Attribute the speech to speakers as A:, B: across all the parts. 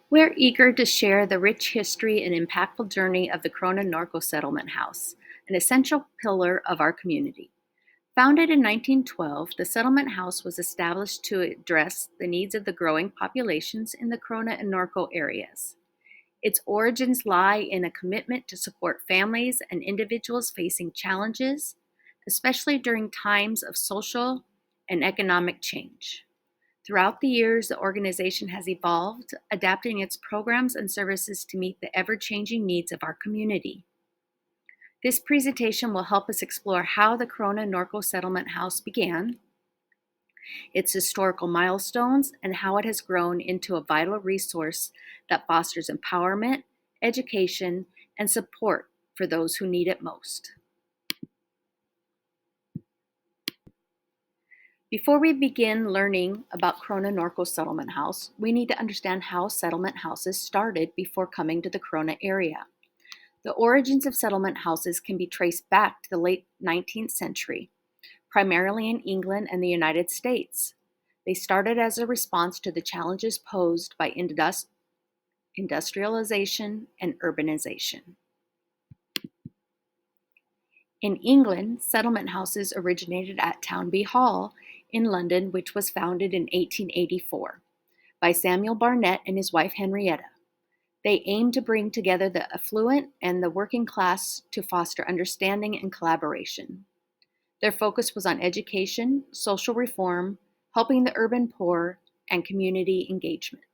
A: We're eager to share the rich history and impactful journey of the Norco Settlement House, an essential pillar of our community. Founded in 1912, the Settlement House was established to address the needs of the growing populations in the Corona and Norco areas. Its origins lie in a commitment to support families and individuals facing challenges, especially during times of social and economic change. Throughout the years, the organization has evolved, adapting its programs and services to meet the ever-changing needs of our community. This presentation will help us explore how the Corona Norco Settlement House began, its historical milestones, and how it has grown into a vital resource that fosters empowerment, education, and support for those who need it most. Before we begin learning about Corona Norco Settlement House, we need to understand how settlement houses started before coming to the Corona area. The origins of settlement houses can be traced back to the late 19th century, primarily in England and the United States. They started as a response to the challenges posed by industrialization and urbanization. In England, settlement houses originated at Townby Hall in London, which was founded in 1884 by Samuel Barnett and his wife Henrietta. They aimed to bring together the affluent and the working class to foster understanding and collaboration. Their focus was on education, social reform, helping the urban poor, and community engagement.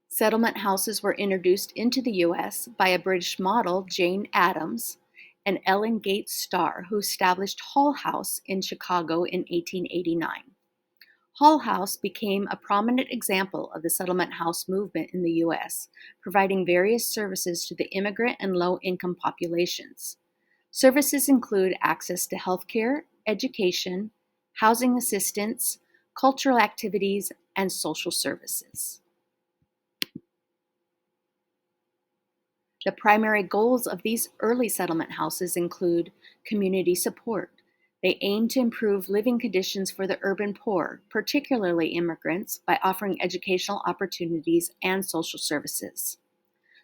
A: Settlement houses were introduced into the U.S. by a British model, Jane Addams, and Ellen Gates Starr, who established Hull House in Chicago in 1889. Hull House became a prominent example of the settlement house movement in the U.S., providing various services to the immigrant and low-income populations. Services include access to health care, education, housing assistance, cultural activities, and social services. The primary goals of these early settlement houses include community support. They aim to improve living conditions for the urban poor, particularly immigrants, by offering educational opportunities and social services.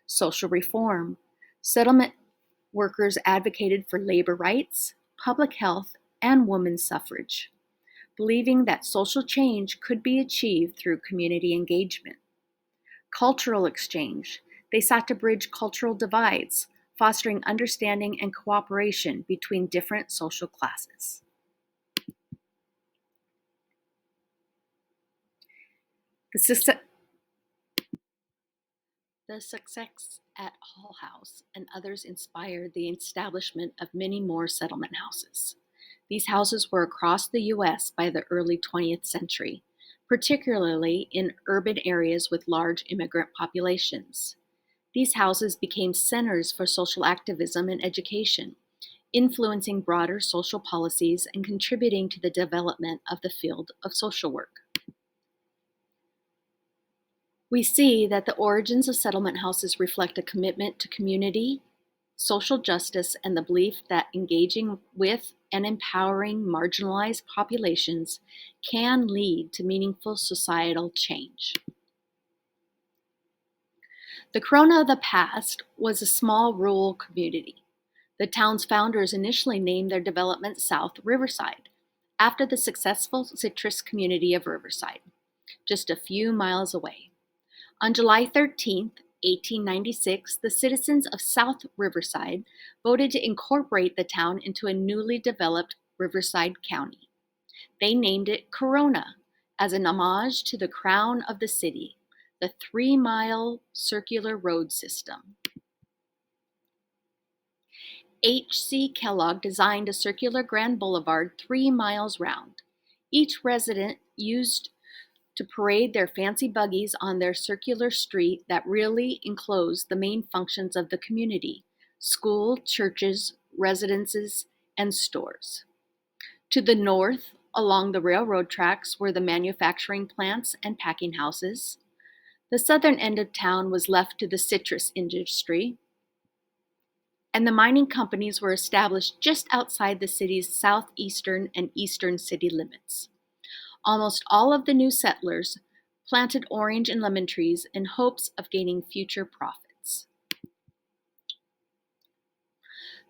A: Social reform. Settlement workers advocated for labor rights, public health, and women's suffrage, believing that social change could be achieved through community engagement. Cultural exchange. They sought to bridge cultural divides, fostering understanding and cooperation between different social classes. The success at Hull House and others inspired the establishment of many more settlement houses. These houses were across the U.S. by the early 20th century, particularly in urban areas with large immigrant populations. These houses became centers for social activism and education, influencing broader social policies and contributing to the development of the field of social work. We see that the origins of settlement houses reflect a commitment to community, social justice, and the belief that engaging with and empowering marginalized populations can lead to meaningful societal change. The Corona of the past was a small rural community. The town's founders initially named their development South Riverside, after the successful citrus community of Riverside, just a few miles away. On July 13, 1896, the citizens of South Riverside voted to incorporate the town into a newly developed Riverside County. They named it Corona as an homage to the crown of the city, the 3-mile circular road system. H.C. Kellogg designed a circular grand boulevard 3 miles round. Each resident used to parade their fancy buggies on their circular street that really enclosed the main functions of the community: school, churches, residences, and stores. To the north, along the railroad tracks, were the manufacturing plants and packing houses. The southern end of town was left to the citrus industry, and the mining companies were established just outside the city's southeastern and eastern city limits. Almost all of the new settlers planted orange and lemon trees in hopes of gaining future profits.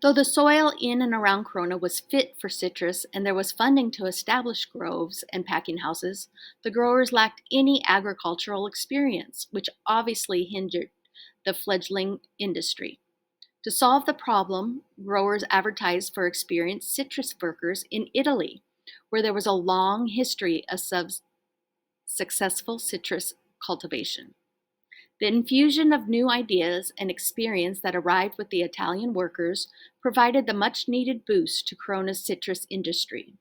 A: Though the soil in and around Corona was fit for citrus and there was funding to establish groves and packing houses, the growers lacked any agricultural experience, which obviously hindered the fledgling industry. To solve the problem, growers advertised for experienced citrus workers in Italy, where there was a long history of successful citrus cultivation. The infusion of new ideas and experience that arrived with the Italian workers provided the much needed boost to Corona's citrus industry.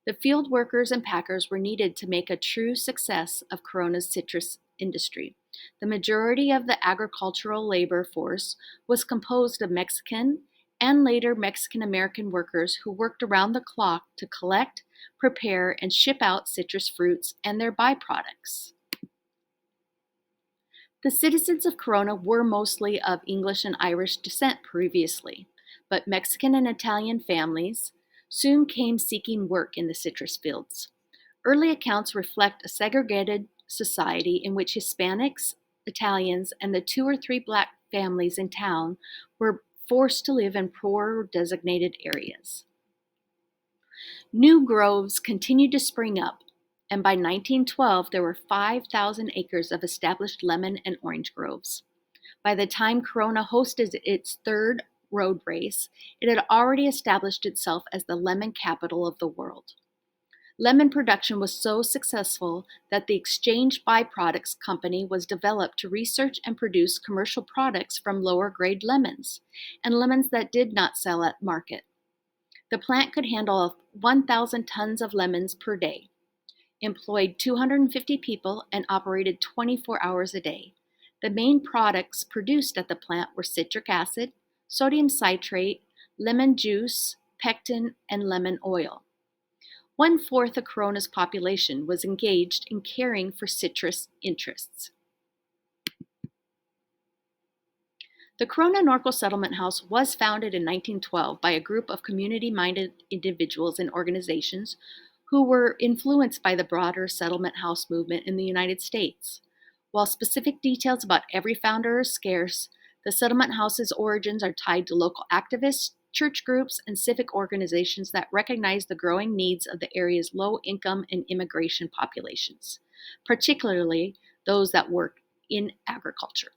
A: The field workers and packers were needed to make a true success of Corona's citrus industry. The majority of the agricultural labor force was composed of Mexican and later Mexican American workers who worked around the clock to collect, prepare, and ship out citrus fruits and their byproducts. The citizens of Corona were mostly of English and Irish descent previously, but Mexican and Italian families soon came seeking work in the citrus fields. Early accounts reflect a segregated society in which Hispanics, Italians, and the 2 or 3 black families in town were forced to live in poorer designated areas. New groves continued to spring up, and by 1912 there were 5,000 acres of established lemon and orange groves. By the time Corona hosted its 3rd road race, it had already established itself as the lemon capital of the world. Lemon production was so successful that the Exchange Byproducts Company was developed to research and produce commercial products from lower grade lemons, and lemons that did not sell at market. The plant could handle 1,000 tons of lemons per day, employed 250 people, and operated 24 hours a day. The main products produced at the plant were citric acid, sodium citrate, lemon juice, pectin, and lemon oil. 1/4 of Corona's population was engaged in caring for citrus interests. The Corona Norco Settlement House was founded in 1912 by a group of community-minded individuals and organizations who were influenced by the broader settlement house movement in the United States. While specific details about every founder are scarce, the settlement house's origins are tied to local activists, church groups, and civic organizations that recognize the growing needs of the area's low-income and immigration populations, particularly those that work in agriculture.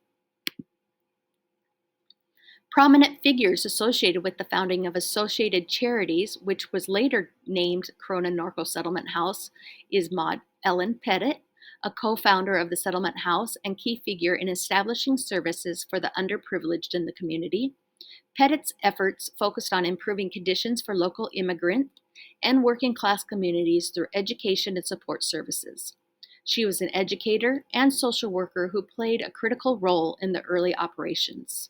A: Prominent figures associated with the founding of Associated Charities, which was later named Corona Norco Settlement House, is Maud Ellen Pettit, a co-founder of the Settlement House and key figure in establishing services for the underprivileged in the community. Pettit's efforts focused on improving conditions for local immigrant and working class communities through education and support services. She was an educator and social worker who played a critical role in the early operations.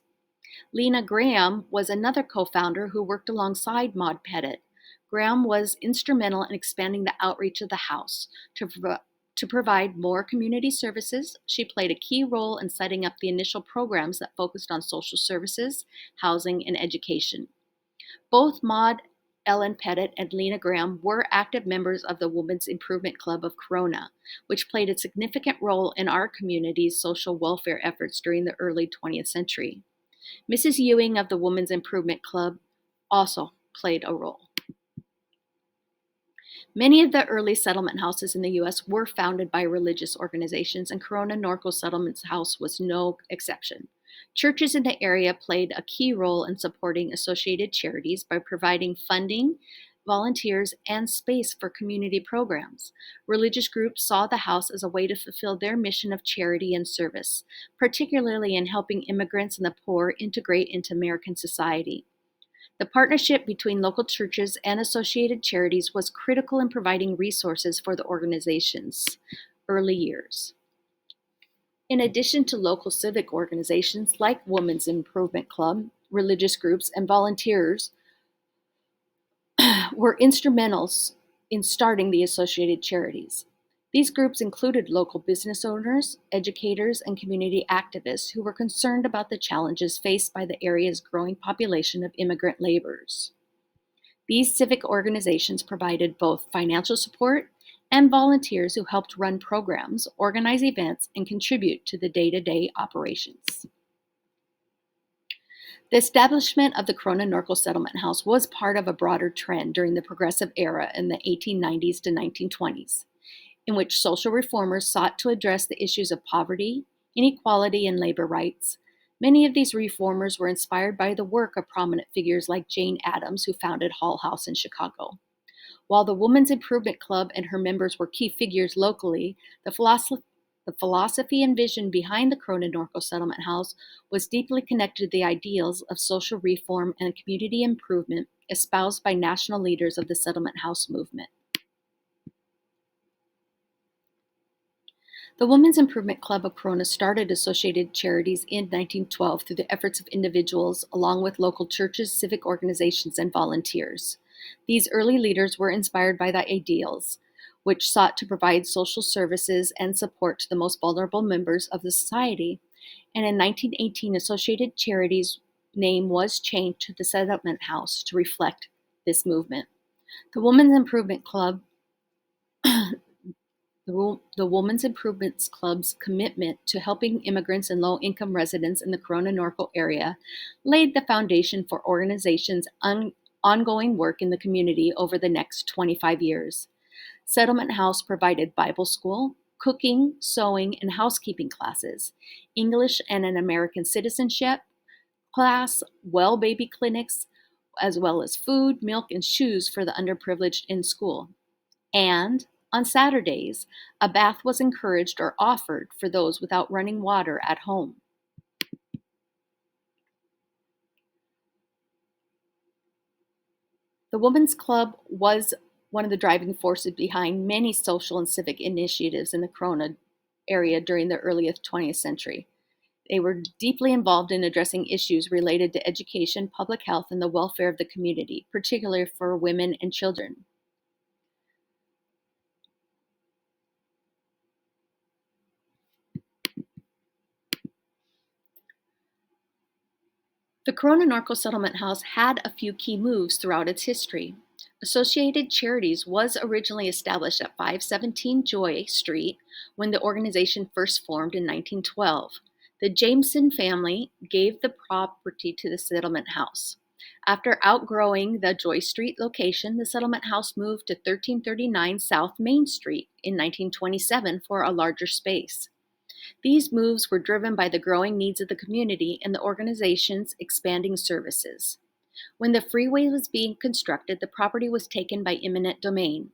A: Lena Graham was another co-founder who worked alongside Maud Pettit. Graham was instrumental in expanding the outreach of the house to provide more community services. She played a key role in setting up the initial programs that focused on social services, housing, and education. Both Maud Ellen Pettit and Lena Graham were active members of the Women's Improvement Club of Corona, which played a significant role in our community's social welfare efforts during the early 20th century. Mrs. Ewing of the Women's Improvement Club also played a role. Many of the early settlement houses in the U.S. were founded by religious organizations, and Corona Norco Settlement House was no exception. Churches in the area played a key role in supporting associated charities by providing funding, volunteers, and space for community programs. Religious groups saw the house as a way to fulfill their mission of charity and service, particularly in helping immigrants and the poor integrate into American society. The partnership between local churches and associated charities was critical in providing resources for the organization's early years. In addition to local civic organizations like Women's Improvement Club, religious groups, and volunteers were instrumental in starting the associated charities. These groups included local business owners, educators, and community activists who were concerned about the challenges faced by the area's growing population of immigrant laborers. These civic organizations provided both financial support and volunteers who helped run programs, organize events, and contribute to the day-to-day operations. The establishment of the Corona Norco Settlement House was part of a broader trend during the Progressive Era in the 1890s to 1920s, in which social reformers sought to address the issues of poverty, inequality, and labor rights. Many of these reformers were inspired by the work of prominent figures like Jane Addams, who founded Hull House in Chicago. While the Women's Improvement Club and her members were key figures locally, the philosophy and vision behind the Corona Norco Settlement House was deeply connected to the ideals of social reform and community improvement espoused by national leaders of the Settlement House movement. The Women's Improvement Club of Corona started associated charities in 1912 through the efforts of individuals along with local churches, civic organizations, and volunteers. These early leaders were inspired by the ideals, which sought to provide social services and support to the most vulnerable members of the society. And in 1918, Associated Charities' name was changed to the Settlement House to reflect this movement. The Women's Improvement Club The Women's Improvement Club's commitment to helping immigrants and low-income residents in the Corona Norco area laid the foundation for organizations' ongoing work in the community over the next 25 years. Settlement House provided Bible school, cooking, sewing, and housekeeping classes, English and an American citizenship class, well baby clinics, as well as food, milk, and shoes for the underprivileged in school. And on Saturdays, a bath was encouraged or offered for those without running water at home. The Women's Club was one of the driving forces behind many social and civic initiatives in the Corona area during the early 20th century. They were deeply involved in addressing issues related to education, public health, and the welfare of the community, particularly for women and children. The Corona Norco Settlement House had a few key moves throughout its history. Associated Charities was originally established at 517 Joy Street when the organization first formed in 1912. The Jameson family gave the property to the Settlement House. After outgrowing the Joy Street location, the Settlement House moved to 1339 South Main Street in 1927 for a larger space. These moves were driven by the growing needs of the community and the organization's expanding services. When the freeway was being constructed, the property was taken by eminent domain.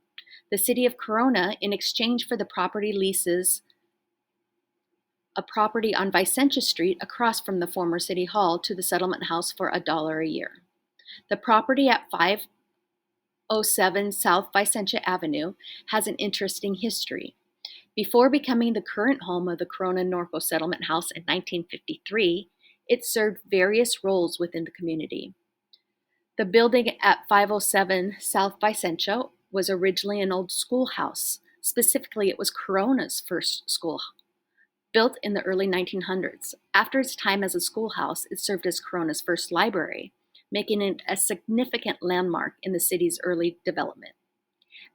A: The city of Corona, in exchange for the property, leases a property on Vicentia Street across from the former City Hall to the Settlement House for $1 a year. The property at 507 South Vicentia Avenue has an interesting history. Before becoming the current home of the Corona Norco Settlement House in 1953, it served various roles within the community. The building at 507 South Vicentia was originally an old schoolhouse. Specifically, it was Corona's first school, built in the early 1900s. After its time as a schoolhouse, it served as Corona's first library, making it a significant landmark in the city's early development.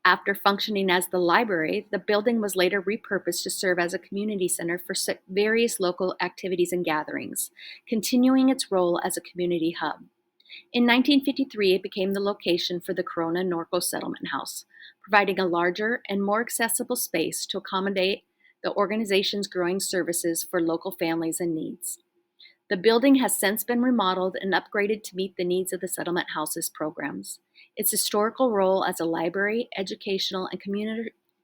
A: After functioning as the library, the building was later repurposed to serve as a community center for various local activities and gatherings, continuing its role as a community hub. In 1953, it became the location for the Corona Norco Settlement House, providing a larger and more accessible space to accommodate the organization's growing services for local families and needs. The building has since been remodeled and upgraded to meet the needs of the Settlement House's programs. Its historical role as a library, educational, and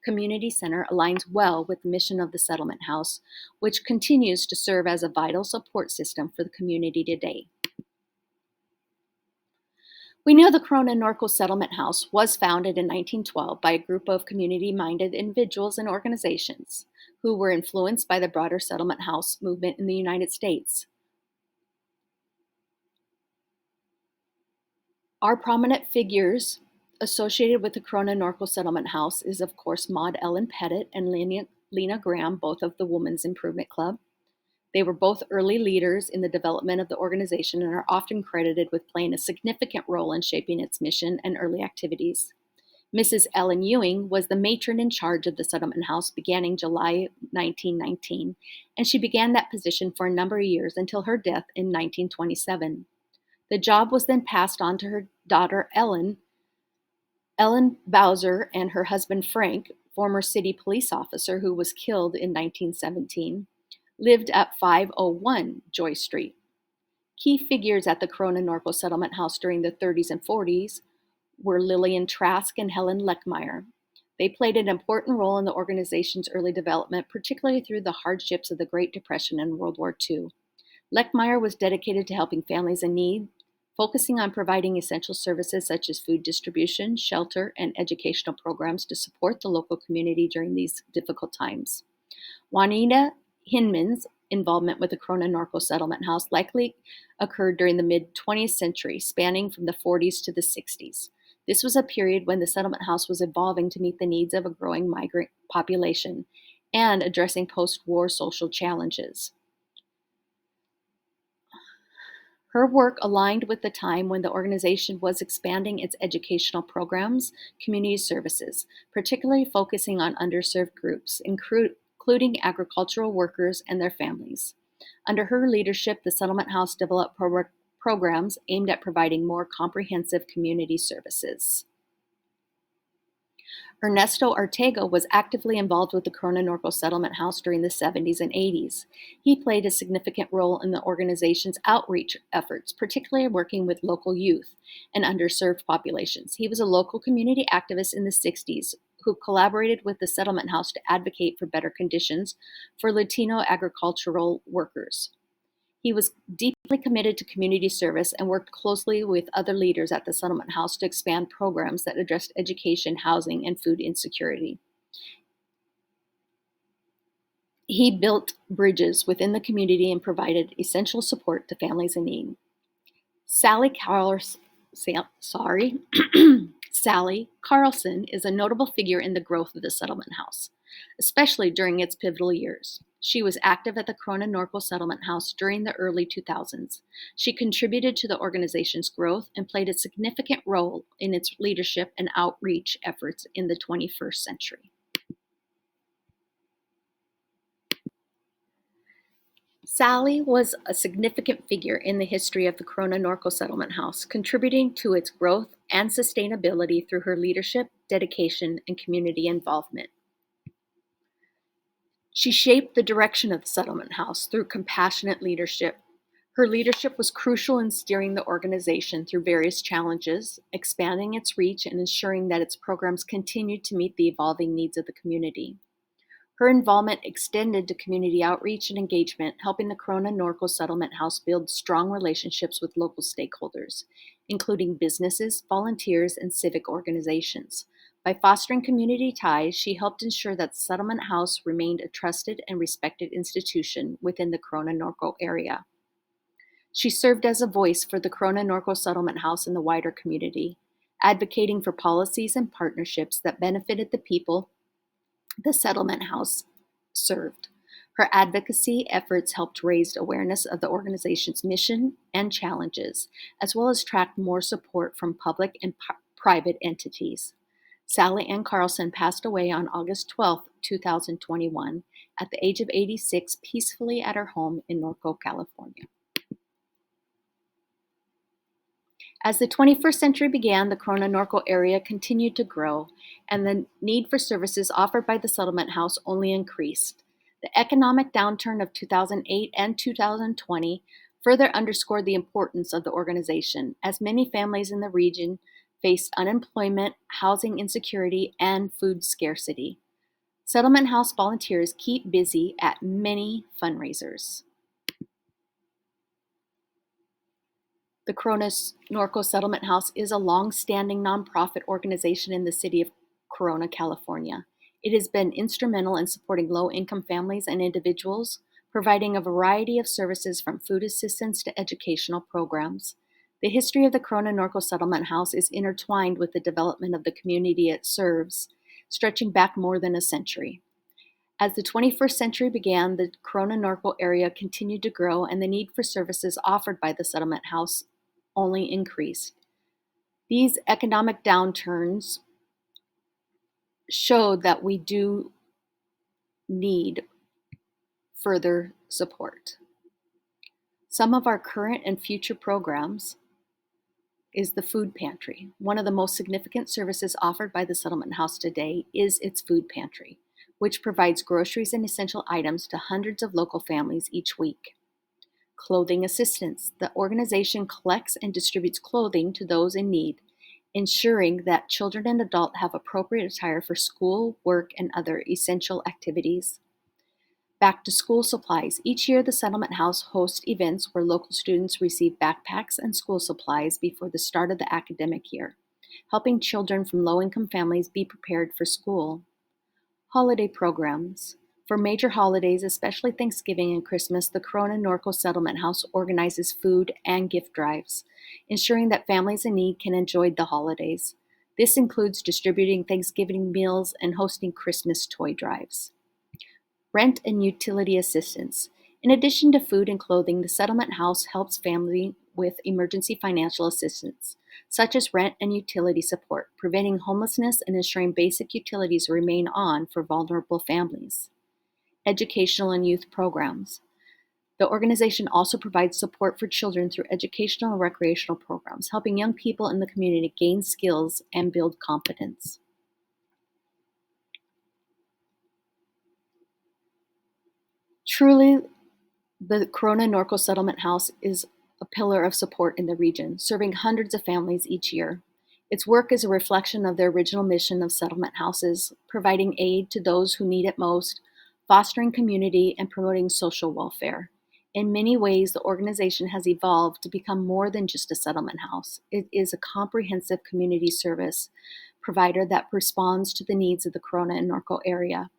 A: community center aligns well with the mission of the Settlement House, which continues to serve as a vital support system for the community today. We know the Corona Norco Settlement House was founded in 1912 by a group of community-minded individuals and organizations who were influenced by the broader Settlement House movement in the United States. Our prominent figures associated with the Corona Norco Settlement House is, of course, Maud Ellen Pettit and Lena Graham, both of the Women's Improvement Club. They were both early leaders in the development of the organization and are often credited with playing a significant role in shaping its mission and early activities. Mrs. Ellen Ewing was the matron in charge of the settlement house beginning July 1919, and she began that position for a number of years until her death in 1927. The job was then passed on to her daughter Ellen. Ellen Bowser and her husband Frank, former city police officer who was killed in 1917, lived at 501 Joy Street. Key figures at the Corona Norco Settlement House during the 30s and 40s were Lillian Trask and Helen Leckmeyer. They played an important role in the organization's early development, particularly through the hardships of the Great Depression and World War II. Leckmeyer was dedicated to helping families in need, focusing on providing essential services such as food distribution, shelter, and educational programs to support the local community during these difficult times. Juanita Hinman's involvement with the Corona Norco Settlement House likely occurred during the mid-20th century, spanning from the 40s to the 60s. This was a period when the settlement house was evolving to meet the needs of a growing migrant population and addressing post-war social challenges. Her work aligned with the time when the organization was expanding its educational programs, community services, particularly focusing on underserved groups, including agricultural workers and their families. Under her leadership, the settlement house developed programs aimed at providing more comprehensive community services. Ernesto Ortega was actively involved with the Corona Norco Settlement House during the 70s and 80s. He played a significant role in the organization's outreach efforts, particularly working with local youth and underserved populations. He was a local community activist in the 60s who collaborated with the settlement house to advocate for better conditions for Latino agricultural workers. He was deeply committed to community service and worked closely with other leaders at the settlement house to expand programs that addressed education, housing, and food insecurity. He built bridges within the community and provided essential support to families in need. Sally Carlson is a notable figure in the growth of the settlement house, especially during its pivotal years. She was active at the Corona Norco Settlement House during the early 2000s. She contributed to the organization's growth and played a significant role in its leadership and outreach efforts in the 21st century. Sally was a significant figure in the history of the Corona Norco Settlement House, contributing to its growth and sustainability through her leadership, dedication, and community involvement. She shaped the direction of the settlement house through compassionate leadership. Her leadership was crucial in steering the organization through various challenges, expanding its reach, and ensuring that its programs continued to meet the evolving needs of the community. Her involvement extended to community outreach and engagement, helping the Corona Norco Settlement House build strong relationships with local stakeholders, including businesses, volunteers, and civic organizations. By fostering community ties, she helped ensure that the settlement house remained a trusted and respected institution within the Corona Norco area. She served as a voice for the Corona Norco Settlement House in the wider community, advocating for policies and partnerships that benefited the people the settlement house served. Her advocacy efforts helped raise awareness of the organization's mission and challenges, as well as attract more support from public and private entities. Sally Ann Carlson passed away on August 12, 2021, at the age of 86, peacefully at her home in Norco, California. As the 21st century began, the Corona Norco area continued to grow, and the need for services offered by the settlement house only increased. The economic downturn of 2008 and 2020 further underscored the importance of the organization, as many families in the region faced unemployment, housing insecurity, and food scarcity. Settlement house volunteers keep busy at many fundraisers. The Corona Norco Settlement House is a long-standing nonprofit organization in the city of Corona, California. It has been instrumental in supporting low-income families and individuals, providing a variety of services from food assistance to educational programs. The history of the Corona Norco Settlement House is intertwined with the development of the community it serves, stretching back more than a century. As the 21st century began, the Corona Norco area continued to grow, and the need for services offered by the settlement house only increased. These economic downturns showed that we do need further support. Some of our current and future programs is the food pantry. One of the most significant services offered by the Settlement House today is its food pantry, which provides groceries and essential items to hundreds of local families each week. Clothing assistance. The organization collects and distributes clothing to those in need, ensuring that children and adults have appropriate attire for school, work, and other essential activities. Back to school supplies. Each year, the Settlement House hosts events where local students receive backpacks and school supplies before the start of the academic year, helping children from low income families be prepared for school. Holiday programs. For major holidays, especially Thanksgiving and Christmas, the Corona Norco Settlement House organizes food and gift drives, ensuring that families in need can enjoy the holidays. This includes distributing Thanksgiving meals and hosting Christmas toy drives. Rent and utility assistance. In addition to food and clothing, the Settlement House helps families with emergency financial assistance, such as rent and utility support, preventing homelessness and ensuring basic utilities remain on for vulnerable families. Educational and youth programs. The organization also provides support for children through educational and recreational programs, helping young people in the community gain skills and build competence. Truly, the Corona Norco Settlement House is a pillar of support in the region, serving hundreds of families each year. Its work is a reflection of the original mission of settlement houses, providing aid to those who need it most, fostering community, and promoting social welfare. In many ways, the organization has evolved to become more than just a settlement house. It is a comprehensive community service provider that responds to the needs of the Corona and Norco area.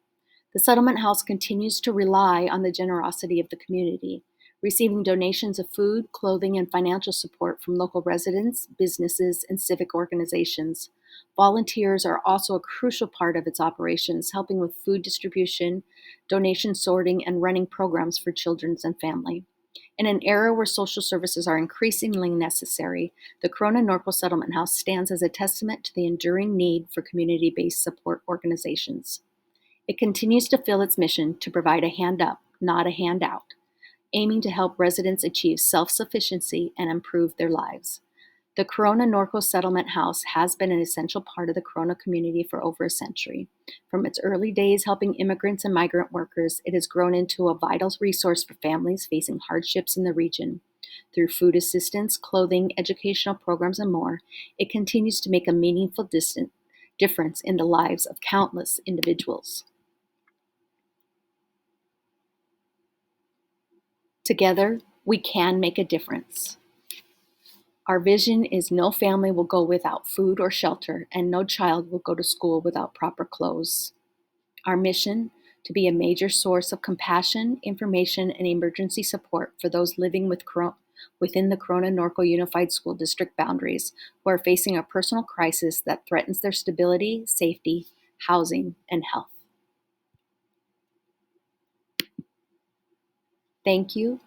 A: The Settlement House continues to rely on the generosity of the community, receiving donations of food, clothing, and financial support from local residents, businesses, and civic organizations. Volunteers are also a crucial part of its operations, helping with food distribution, donation sorting, and running programs for children and family. In an era where social services are increasingly necessary, the Corona Norco Settlement House stands as a testament to the enduring need for community-based support organizations. It continues to fill its mission to provide a hand up, not a handout, aiming to help residents achieve self-sufficiency and improve their lives. The Corona Norco Settlement House has been an essential part of the Corona community for over a century. From its early days helping immigrants and migrant workers, it has grown into a vital resource for families facing hardships in the region. Through food assistance, clothing, educational programs, and more, it continues to make a meaningful difference in the lives of countless individuals. Together, we can make a difference. Our vision is no family will go without food or shelter, and no child will go to school without proper clothes. Our mission, to be a major source of compassion, information, and emergency support for those living within the Corona Norco Unified School District boundaries who are facing a personal crisis that threatens their stability, safety, housing, and health. Thank you